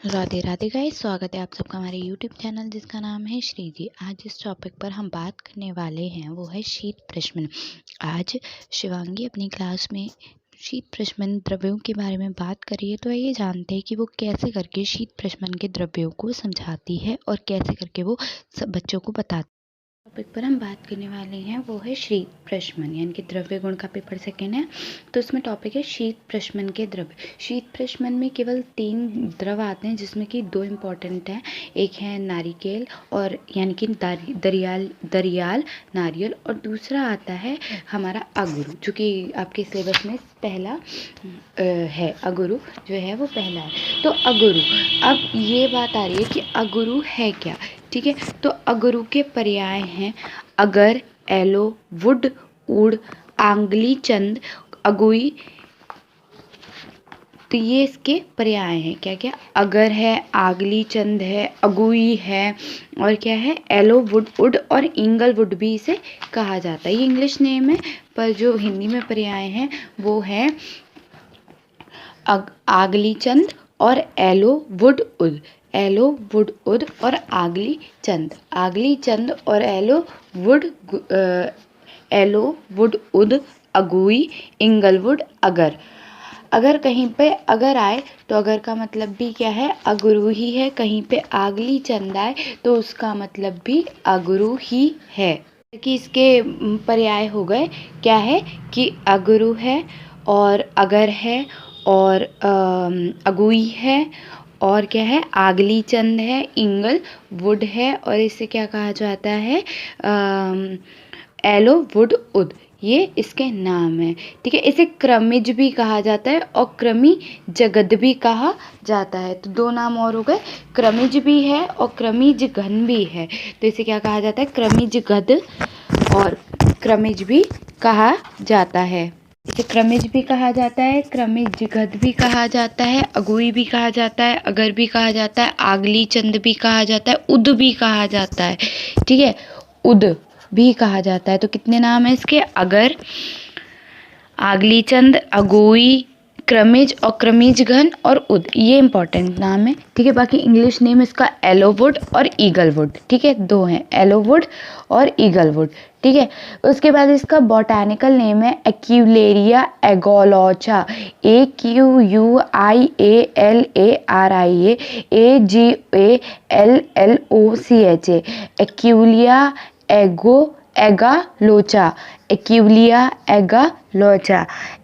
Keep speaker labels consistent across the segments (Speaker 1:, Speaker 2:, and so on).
Speaker 1: Radhe Radhe guys, स्वागत है आप सबका हमारे यूट्यूब चैनल जिसका नाम है श्री जी। आज जिस टॉपिक पर हम बात करने वाले हैं वो है शीत प्रशमन। आज शिवांगी अपनी क्लास में शीत प्रशमन द्रव्यों के बारे में बात कर रही है, तो आइए जानते हैं कि वो कैसे करके शीत प्रशमन के द्रव्यों को समझाती है और कैसे करके वो सब बच्चों को बताती है। टॉपिक पर हम बात करने वाले हैं वो है शीत प्रशमन, यानी कि द्रव्य गुण का पेपर सेकेंड है। तो इसमें टॉपिक है शीत प्रशमन के द्रव्य। शीत प्रशमन में केवल 3 द्रव आते हैं, जिसमें कि 2 इम्पॉर्टेंट हैं। एक है नारिकेल और यानी कि दरियाल नारियल, और दूसरा आता है हमारा अगुरु, जो कि आपके सिलेबस में पहला है। अगुरु जो है वो पहला है। तो अगुरु, अब ये बात आ रही है कि अगुरु है क्या। ठीक है, तो अगुरु के पर्याय हैं अगर, एलो, वुड, उड़, आंगली चंद, अगुई। तो ये इसके पर्याय हैं। क्या क्या? अगर है, आगली चंद है, अगुई है, और क्या है, एलो, वुड, उड और इंगल वुड भी इसे कहा जाता है। ये इंग्लिश नेम है, पर जो हिंदी में पर्याय हैं वो है आगली चंद और yellow, would, ud. Yellow, would, उद और आगली चंद। आगली चंद और एलो, वुड, उद, अगुई, इंगलवुड, अगर। अगर कहीं पे अगर आए तो अगर का मतलब भी क्या है, अगुरु ही है। कहीं पे आगली चंद आए तो उसका मतलब भी अगुरु ही है। कि इसके पर्याय हो गए, क्या है कि अगुरु है और अगर है और अगुई है, और क्या है, आगली चंद है, इंगल वुड है, और इसे क्या कहा जाता है, एलो, वुड, उद। ये इसके नाम है। ठीक है, इसे क्रमिज भी कहा जाता है और क्रमी जगद भी कहा जाता है। तो 2 नाम और हो गए, क्रमिज भी है और क्रमिज घन भी है। तो इसे क्या कहा जाता है, क्रमिज गद और क्रमिज भी कहा जाता है। इसे क्रमिज भी कहा जाता है, क्रमिज गद भी कहा जाता है, अगुई भी कहा जाता है, अगर भी कहा जाता है, आगली चंद भी कहा जाता है, उद भी कहा जाता है। ठीक है, उद भी कहा जाता है। तो कितने नाम है इसके, अगर, आगली चंद, अगुई, क्रमिज और क्रमिज घन और उद, ये इंपॉर्टेंट नाम है। ठीक है, बाकी इंग्लिश नेम इसका एलोवुड और ईगलवुड। ठीक है, 2 हैं, एलोवुड और ईगलवुड। ठीक है, उसके बाद इसका बॉटैनिकल नेम है एक्यूलेरिया एगोलॉचा, AQUIALARIA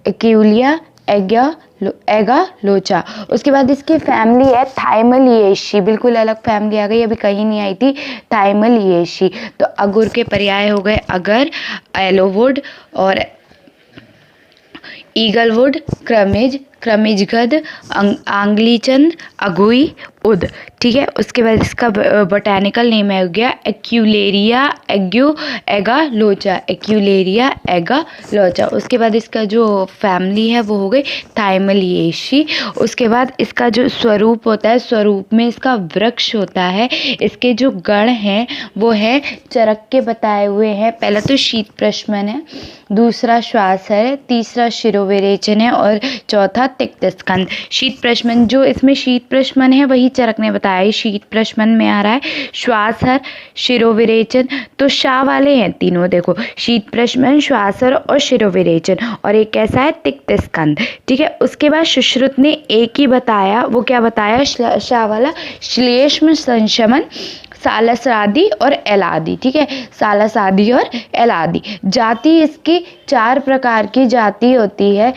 Speaker 1: एक्यूलिया एगालोचा, एगालोचा। उसके बाद इसकी फैमिली है थाइमलिएशी, बिल्कुल अलग फैमिली आ गई, अभी कहीं नहीं आई थी, थाइमलिएशी। तो अगुर के पर्याय हो गए अगर, एलोवुड और ईगलवुड, क्रमिजगद, आंगलीचंद, अगुई, उद। ठीक है, उसके बाद इसका बोटानिकल नेम हो गया एक्यूलेरिया एगालोचा। उसके बाद इसका जो फैमिली है वो हो गई थाइमलिएशी। उसके बाद इसका जो स्वरूप होता है, स्वरूप में इसका वृक्ष होता है। इसके जो गण हैं वो है चरक के बताए हुए हैं। पहला तो शीत प्रशमन है, दूसरा श्वास है, तीसरा शिरोविरेचन है और चौथा तिक्त स्कंद। शीत प्रशमन, जो इसमें शीत प्रशमन है वही चरक ने बताया है। शीत प्रशमन में आ रहा है श्वासहर, शिरोविरेचन, तो शाह वाले हैं तीनों। देखो, शीत प्रशमन, श्वासहर और शिरोविरेचन, और एक कैसा है, तिक्त स्कंद। ठीक है, उसके बाद सुश्रुत ने एक ही बताया, वो क्या बताया, शाह वाला, श्लेष्म संशमन, सालसादी और एलादी। ठीक है, सालसादी और एलादी। जाति इसकी 4 प्रकार की जाति होती है।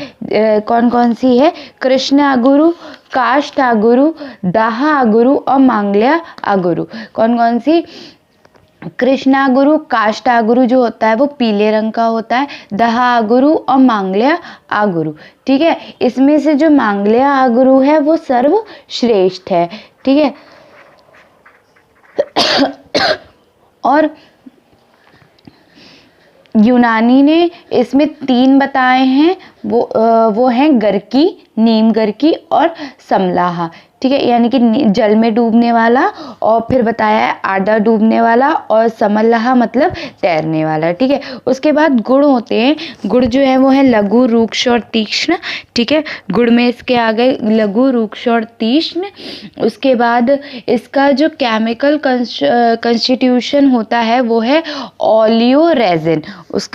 Speaker 1: कौन कौन सी है, कृष्ण अगुरु, काष्ठ अगुरु, दाहा अगुरु और मांगल्या अगुरु। कौन कौन सी, कृष्णागुरु, काष्ठागुरु जो होता है वो पीले रंग का होता है, दहागुरु और मांगल्या आगुरु। ठीक है, इसमें से जो मांगल्या आगुरु है वो सर्वश्रेष्ठ है। ठीक है, और यूनानी ने इसमें 3 बताए हैं, वो हैं गर्की, नीम गर्की और समलाहा। ठीक है, यानी कि जल में डूबने वाला, और फिर बताया है आधा डूबने वाला, और समल्लाह मतलब तैरने वाला। ठीक है, उसके बाद गुण होते हैं। गुण जो है वो है लघु, रूक्ष और तीक्ष्ण। ठीक है, गुण में इसके आ गए लघु, रूक्ष और तीक्ष्ण। उसके बाद इसका जो केमिकल कंस्टिट्यूशन होता है वो है ओलियो रेजिन।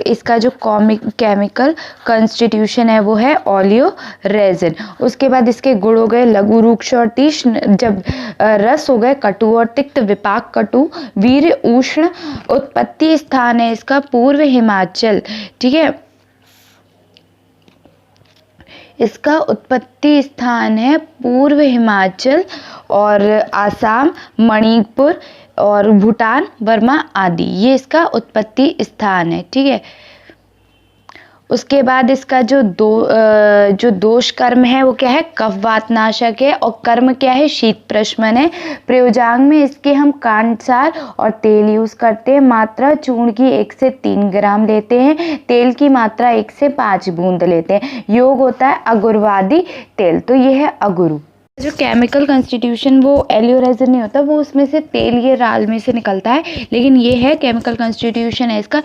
Speaker 1: इसका जो केमिकल कंस्टिट्यूशन है वो है ओलियो रेजिन। उसके बाद इसके गुण हो गए लघु, रूक्ष और तीक्ष्ण। जब रस हो गए कटु और तिक्त, विपाक कटु, वीर उष्ण। उत्पत्ति स्थान है इसका पूर्व हिमाचल। ठीक है, इसका उत्पत्ति स्थान है पूर्व हिमाचल और आसाम, मणिपुर और भूटान, बर्मा आदि, ये इसका उत्पत्ति स्थान है। ठीक है, उसके बाद इसका जो दोष कर्म है वो क्या है, कफ वात नाशक है, और कर्म क्या है, शीत प्रशमन है। प्रयोजांग में इसके हम कांसार और तेल यूज करते हैं। मात्रा चूर्ण की 1 से 3 ग्राम लेते हैं, तेल की मात्रा 1 से 5 बूंद लेते हैं। योग होता है अगुरवादी तेल, तो ये है अगुरु। जो केमिकल कंस्टिट्यूशन वो एलियो रेजिन नहीं होता, वो उसमें से तेल ये राल में से निकलता है, लेकिन ये है केमिकल कंस्टिट्यूशन है इसका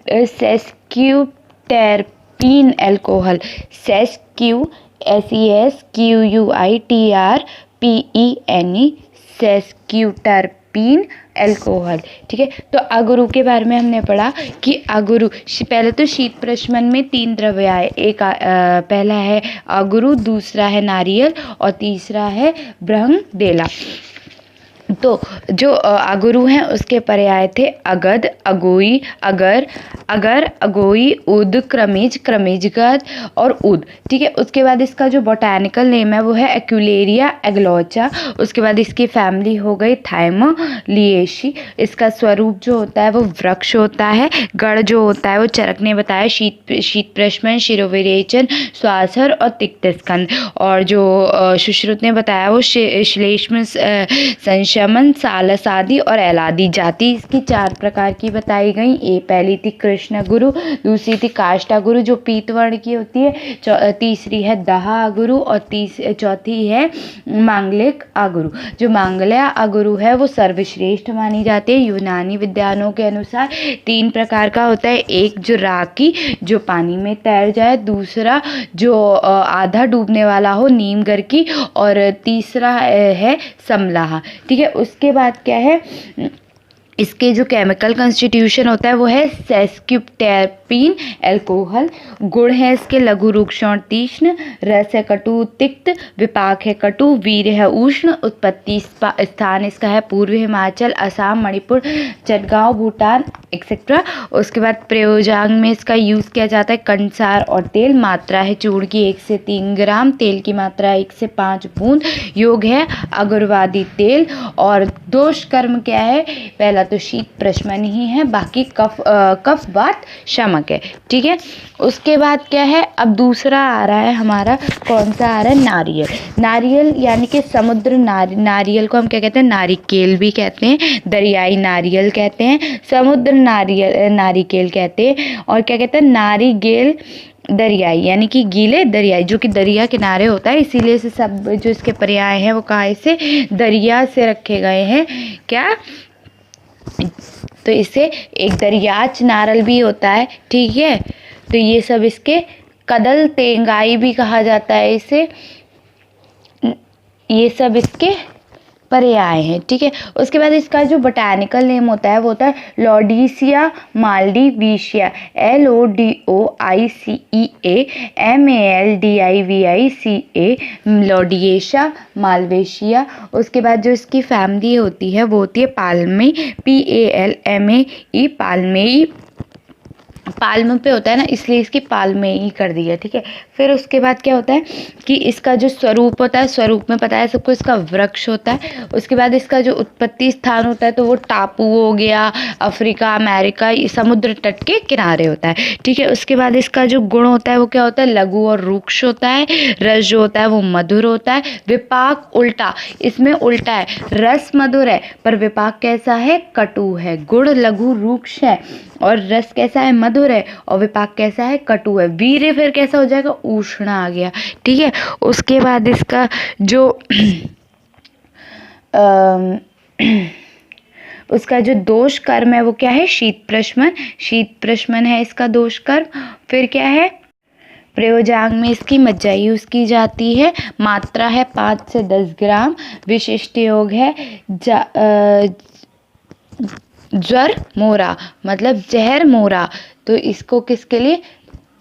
Speaker 1: सेस्क्यूटेरपीन अल्कोहल। SESQUITRPENE sesquiterpene alcohol. ठीक है, तो अगुरु के बारे में हमने पढ़ा कि अगुरु पहले तो शीत प्रशमन में 3 द्रव्य आए। एक पहला है अगुरु, दूसरा है नारियल और तीसरा है ब्रह्मदेला। तो जो अगुरु हैं उसके पर्याय थे अगध, अगोई, अगर, अगोई, उद, क्रमिज, क्रमिजगद और उद। ठीक है, उसके बाद इसका जो बोटैनिकल नेम है वो है एक्यूलेरिया एग्लोचा। उसके बाद इसकी फैमिली हो गई थाइमोलिएशी। इसका स्वरूप जो होता है वो वृक्ष होता है। गढ़ जो होता है वो चरक ने बताया शीत प्रशमन, शिरोविरेचन, स्वासर और तिक्त स्कंद। और जो सुश्रुत ने बताया वो श्लेष्म, संशमन, सालस आदि और एलादि। जाति इसकी 4 प्रकार की बताई गई। पहली थी कृष्ण गुरु, दूसरी थी काष्ठा गुरु जो पीतवर्ण की होती है, तीसरी है दहा अगुरु और चौथी है मांगलिक अगुरु। जो मांगल्या अगुरु है वो सर्वश्रेष्ठ मानी जाती है। यूनानी विद्वानों के अनुसार 3 प्रकार का होता है। एक जो राकी जो पानी में तैर जाए, दूसरा जो आधा डूबने वाला हो नीमगर की, और तीसरा है समलाहा। ठीक है, उसके बाद क्या है, इसके जो केमिकल कंस्टिट्यूशन होता है वो है सेस्क्यूटेरपीन अल्कोहल। गुण है इसके लघु, रूक्ष और तीक्ष्ण। रस है कटु तिक्त, विपाक है कटु, वीर है उष्ण। उत्पत्ति स्थान इसका है पूर्व हिमाचल, असम, मणिपुर, चटगांव, भूटान एक्सेट्रा। उसके बाद प्रयोजांग में इसका यूज़ किया जाता है कंसार और तेल। मात्रा है चूर्ण की 1 से 3 ग्राम, तेल की मात्रा 1 से 5 बूंद। योग है अगरवादी तेल। और दोष कर्म क्या है, पहला तो शीत प्रशमन ही है, बाकी कफ वात शमक है। ठीक है, उसके बाद क्या है, अब दूसरा आ रहा है हमारा, कौन सा आ रहा है, नारियल। नारियल यानी कि समुद्र नारियल को हम क्या कहते हैं, नारिकेल भी कहते हैं, दरियाई नारियल कहते हैं, समुद्र नारिकेल कहते हैं, और क्या कहते हैं, नारिगेल दरियाई, यानी कि गीले दरियाई, जो कि दरिया किनारे होता है, इसीलिए इसे सब जो इसके पर्याय हैं वो कहाँ से, दरिया से रखे गए हैं। क्या, तो इसे एक दरियाच नारल भी होता है। ठीक है, तो ये सब इसके कदल तेंगाई भी कहा जाता है इसे, ये सब इसके पर्याय हैं। ठीक है, उसके बाद इसका जो बोटैनिकल नेम होता है वो होता है लॉडिसिया माल्डिविशिया, LODOICEA लॉडिएशा मालवेशिया। उसके बाद जो इसकी फैमिली होती है वो होती है पाल्मे, PALMAE, पाल्मेई। पाल्म पे होता है ना, इसलिए इसकी पाल्मेई कर दी है। ठीक है, फिर उसके बाद क्या होता है कि इसका जो स्वरूप होता है, स्वरूप में पता है सबको, इसका वृक्ष होता है। उसके बाद इसका जो उत्पत्ति स्थान होता है तो वो टापू हो गया, अफ्रीका, अमेरिका, समुद्र तट के किनारे होता है। ठीक है, उसके बाद इसका जो गुण होता है वो क्या होता है, लघु और रूक्ष होता है। रस जो होता है वो मधुर होता है। विपाक उल्टा, इसमें उल्टा है, रस मधुर है पर विपाक कैसा है, कटु है। गुण लघु रूक्ष है और रस कैसा है, मधुर है, और विपाक कैसा है, कटु है। वीर्य फिर कैसा हो जाएगा, उष्ण आ गया, ठीक है। उसके बाद इसका जो उसका जो दोष कर्म है वो क्या है, शीत प्रशमन, शीत प्रशमन है इसका दोष कर्म। फिर क्या है, प्रयोजांग में इसकी मज्जा यूज की जाती है, मात्रा है 5 से 10 ग्राम, विशिष्ट योग है ज्वर मोरा, मतलब जहर मोरा। तो इसको किसके लिए,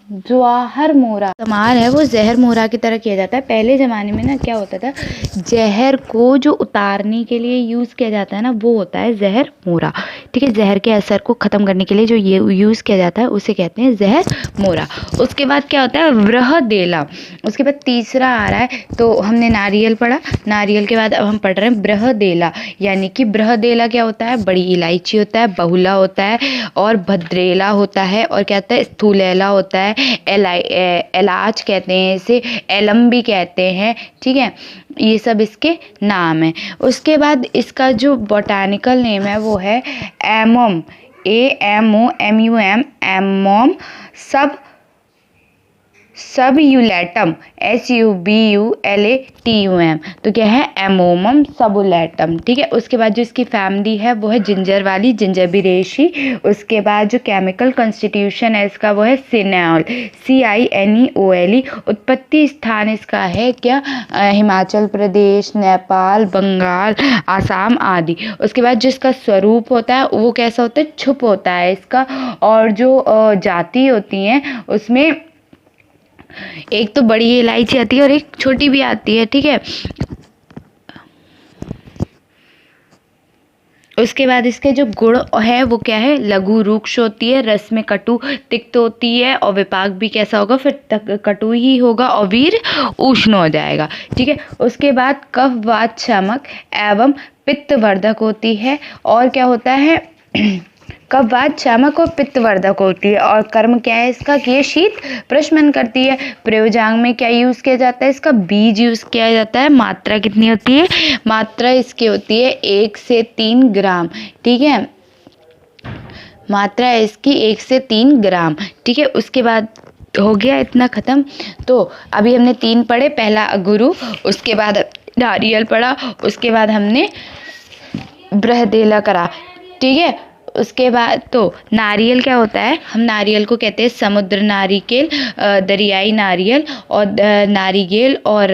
Speaker 1: जवाहर मोरा इस्तेमाल है वो जहर मोरा की तरह किया जाता है। पहले ज़माने में ना क्या होता था, जहर को जो उतारने के लिए यूज़ किया जाता है ना, वो होता है जहर मोरा, ठीक है। जहर के असर को ख़त्म करने के लिए जो ये यूज़ किया जाता है उसे कहते हैं जहर मोरा। उसके बाद क्या होता है, बृहदेला। उसके बाद तीसरा आ रहा है, तो हमने नारियल पढ़ा, नारियल के बाद अब हम पढ़ रहे हैं बृहदेला। यानी कि बृहदेला क्या होता है, बड़ी इलायची होता है, बहुला होता है, और भद्रेला होता है, और क्या होता है, स्थूलेला होता है, इलाज कहते हैं इसे, एलम भी कहते हैं, ठीक है। ये सब इसके नाम हैं। उसके बाद इसका जो बॉटैनिकल नेम है वो है एमोम, AMOMUM, एमोम सबयूलेटम, SUBULATUM। तो क्या है, एमोमम सबुलेटम, ठीक है। उसके बाद जो इसकी फैमिली है वो है जिंजर वाली, जिंजरबिरेशी। उसके बाद जो केमिकल कॉन्स्टिट्यूशन है इसका वो है सिनेओल, CINEOLE। उत्पत्ति स्थान इसका है क्या, हिमाचल प्रदेश, नेपाल, बंगाल, आसाम आदि। उसके बाद जिसका स्वरूप होता है वो कैसा होता है, छुप होता है इसका। और जो जाति होती हैं उसमें एक तो बड़ी इलायची आती है और एक छोटी भी आती है, ठीक है। उसके बाद इसके जो गुण है वो क्या है, लघु रूक्ष होती है, रस में कटु तिक्त होती है, और विपाक भी कैसा होगा, फिर कटु ही होगा, और वीर उष्ण हो जाएगा, ठीक है। उसके बाद कफ वात शामक एवं पित्तवर्धक होती है, और क्या होता है, कफवात शामक और पित्तवर्धक होती है। और कर्म क्या है इसका, कि ये शीत प्रशमन करती है। प्रयोजांग में क्या यूज़ किया जाता है, इसका बीज यूज़ किया जाता है। मात्रा कितनी होती है, मात्रा इसकी होती है 1 से 3 ग्राम, ठीक है। मात्रा इसकी 1 से 3 ग्राम, ठीक है। उसके बाद हो गया इतना ख़त्म। तो अभी हमने 3 पढ़े, पहला अगुरु, उसके बाद नारियल पढ़ा, उसके बाद हमने बृहदेला करा, ठीक है। उसके बाद तो नारियल क्या होता है, हम नारियल को कहते हैं समुद्र नारिकेल, दरियाई नारियल, और नारिकेल, और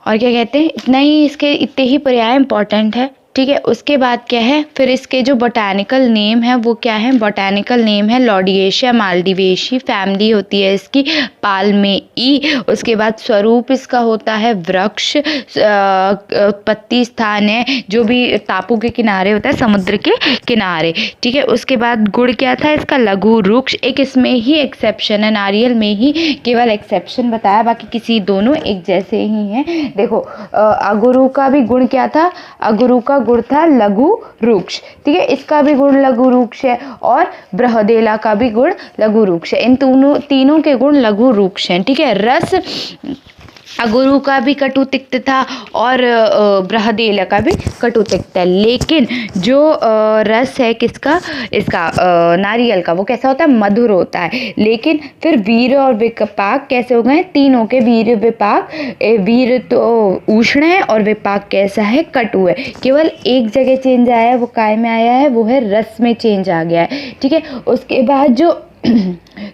Speaker 1: क्या कहते हैं, इतना ही, इसके इतने ही पर्याय इंपॉर्टेंट है, ठीक है। उसके बाद क्या है, फिर इसके जो बोटानिकल नेम है वो क्या है, बोटानिकल नेम है लॉडिएशिया मालडिवेशी, फैमिली होती है इसकी पाल्मेई। उसके बाद स्वरूप इसका होता है वृक्ष, उत्पत्ति स्थान है जो भी टापू के किनारे होता है, समुद्र के किनारे, ठीक है। उसके बाद गुण क्या था इसका, लघु वृक्ष। एक इसमें ही एक्सेप्शन है, नारियल में ही केवल एक्सेप्शन बताया, बाकी किसी दोनों एक जैसे ही हैं। देखो अगुरु का भी गुण क्या था, अगुरु का गुण था लघु वृक्ष, ठीक है। इसका भी गुण लघु वृक्ष है, और बृहदेला का भी गुण लघु वृक्ष है। इन तीनों के गुण लघु वृक्ष हैं, ठीक है। रस अगुरु का भी कटु तिक्त था, और बृहदेला का भी कटु तिक्त है। लेकिन जो रस है किसका, इसका नारियल का, वो कैसा होता है, मधुर होता है। लेकिन फिर वीर और विपाक कैसे हो गए, तीनों के वीर विपाक, वीर तो उष्ण है और विपाक कैसा है, कटु है। केवल एक जगह चेंज आया है, वो काय में आया है, वो है रस में चेंज आ गया है, ठीक है। उसके बाद जो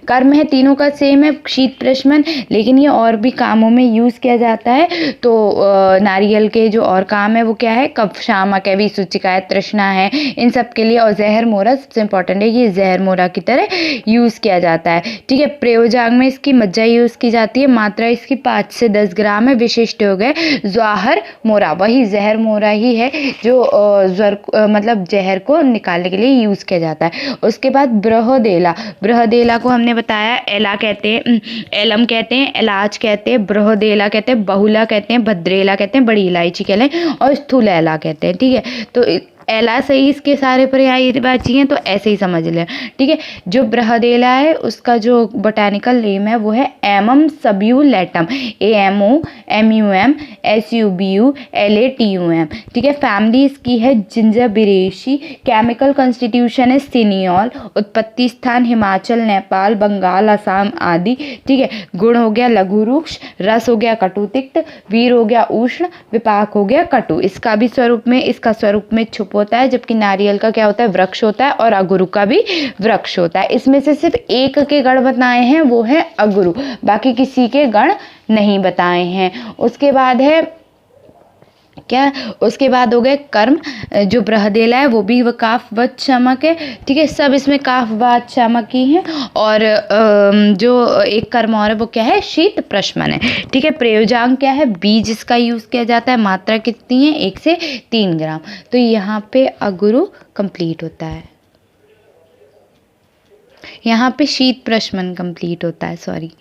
Speaker 1: कर्म है तीनों का सेम है, शीत प्रशमन, लेकिन ये और भी कामों में यूज़ किया जाता है। तो नारियल के जो और काम है वो क्या है, कफ शामक है, विसूचिका है, तृष्णा है, इन सब के लिए। और जहर मोरा सबसे इंपॉर्टेंट है, ये जहर मोरा की तरह यूज़ किया जाता है, ठीक है। प्रयोजांग में इसकी मज्जा यूज़ की जाती है, मात्रा इसकी 5 से 10 ग्राम है। विशिष्ट हो गए जवाहर मोरा, वही जहर मोरा ही है जो मतलब जहर को निकालने के लिए यूज़ किया जाता है। उसके बाद बृहदेला, बृहदेला को हमने बताया एला कहते हैं, एलम कहते हैं, इलाज कहते हैं, बृहदेला कहते हैं, बहुला कहते हैं, भद्रेला कहते हैं, बड़ी इलायची कहते हैं, और स्थूलेला कहते हैं, ठीक है। तो एला से ही इसके सारे पर्यायवाची हैं, तो ऐसे ही समझ लें, ठीक है। जो बृहदेला है उसका जो बोटेनिकल नेम है वो है एमम सबयूलेटम, AMOMUM SUBULATUM, ठीक है। फैमिली इसकी है जिंजरबिरेसी, केमिकल कंस्टिट्यूशन है सिनियोल, उत्पत्ति स्थान हिमाचल, नेपाल, बंगाल, असम आदि, ठीक है। गुण हो गया लघु रुक्ष, रस हो गया कटु तिक्त, वीर हो गया उष्ण, विपाक हो गया कटु। इसका भी स्वरूप में, इसका स्वरूप में छुप होता है, जबकि नारियल का क्या होता है, वृक्ष होता है, और अगुरु का भी वृक्ष होता है। इसमें से सिर्फ एक के गण बताए हैं, वो है अगुरु, बाकी किसी के गण नहीं बताए हैं। उसके बाद है क्या, उसके बाद हो गए कर्म। जो बृहदेला है वो भी काफ वच चमक है, ठीक है। सब इसमें काफ वच चमक ही है। और जो एक कर्म और है वो क्या है, शीत प्रशमन है, ठीक है। प्रयोजांक क्या है, बीज इसका यूज किया जाता है। मात्रा कितनी है, 1 से 3 ग्राम। तो यहाँ पे अगुरु कंप्लीट होता है, यहाँ पे शीत प्रशमन कंप्लीट होता है, सॉरी।